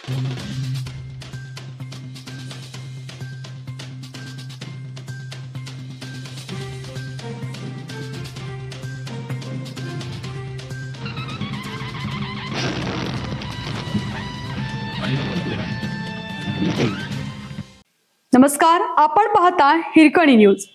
नमस्कार, आपण पाहता हिरकणी न्यूज.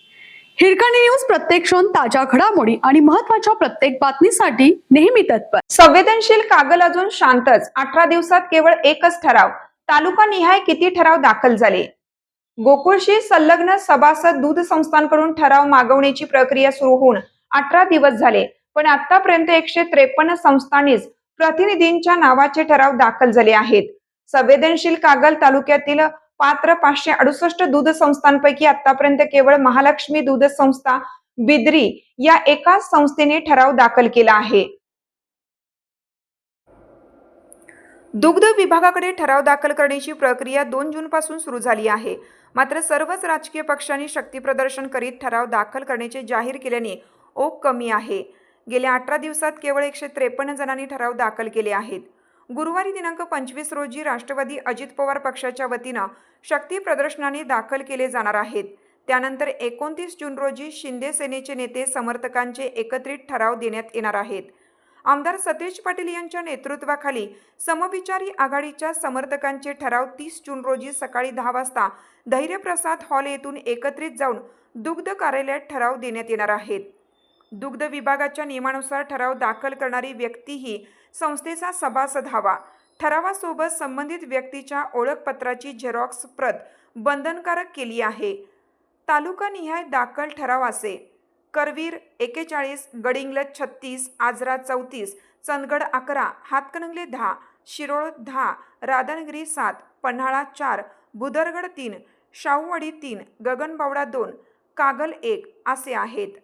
हिरकणी न्यूज प्रत्येक क्षण ताज्या घडामोडी आणि महत्त्वाच्या प्रत्येक बातमीसाठी नेहमी तत्पर. संवेदनशील कागल अजून शांतच. 18 दिवसात केवळ एकच ठराव. तालुका निहाय किती ठराव दाखल झाले? गोकुळशी संलग्न सभासद दूध संस्थांकडून ठराव मागवण्याची प्रक्रिया सुरू होऊन 18 दिवस झाले, पण आतापर्यंत 153 संस्थांनीच प्रतिनिधींच्या नावाचे ठराव दाखल झाले आहेत. संवेदनशील कागल तालुक्यातील पात्र 568 दूध संस्थांपैकी आतापर्यंत केवळ महालक्ष्मी दूध संस्था बिद्री या एकाच संस्थेने ठराव दाखल केला आहे. दुग्ध विभागाकडे ठराव दाखल करण्याची प्रक्रिया 2 जून पासून सुरू झाली आहे. मात्र सर्वच राजकीय पक्षांनी शक्ती प्रदर्शन करीत ठराव दाखल करण्याचे जाहीर केल्याने ओघ कमी आहे. गेल्या 18 दिवसात केवळ 153 जणांनी ठराव दाखल केले आहेत. गुरुवारी दिनांक 25 रोजी राष्ट्रवादी अजित पवार पक्षाच्या वतीनं शक्ती प्रदर्शनाने दाखल केले जाणार आहेत. त्यानंतर 29 जून रोजी शिंदे सेनेचे नेते समर्थकांचे एकत्रित ठराव देण्यात येणार आहेत. आमदार सतेज पाटील यांच्या नेतृत्वाखाली समविचारी आघाडीच्या समर्थकांचे ठराव 30 जून रोजी सकाळी 10 वाजता धैर्यप्रसाद हॉल येथून एकत्रित जाऊन दुग्ध कार्यालयात ठराव देण्यात येणार आहेत. दुग्ध विभागाच्या नियमानुसार ठराव दाखल करणारी व्यक्तीही संस्थेचा सभासद हवा. ठरावासोबत संबंधित व्यक्तीच्या ओळखपत्राची झेरॉक्स प्रत बंधनकारक केली आहे. तालुकानिहाय दाखल ठराव असे: करवीर 41, गडिंग्लज 36, आजरा 34, चंदगड 11, हातकणंगले 10, शिरोळ 10, राधानगरी 7, पन्हाळा 4, भुदरगड 3, शाहूवाडी 3, गगनबावडा 2, कागल 1 असे आहेत.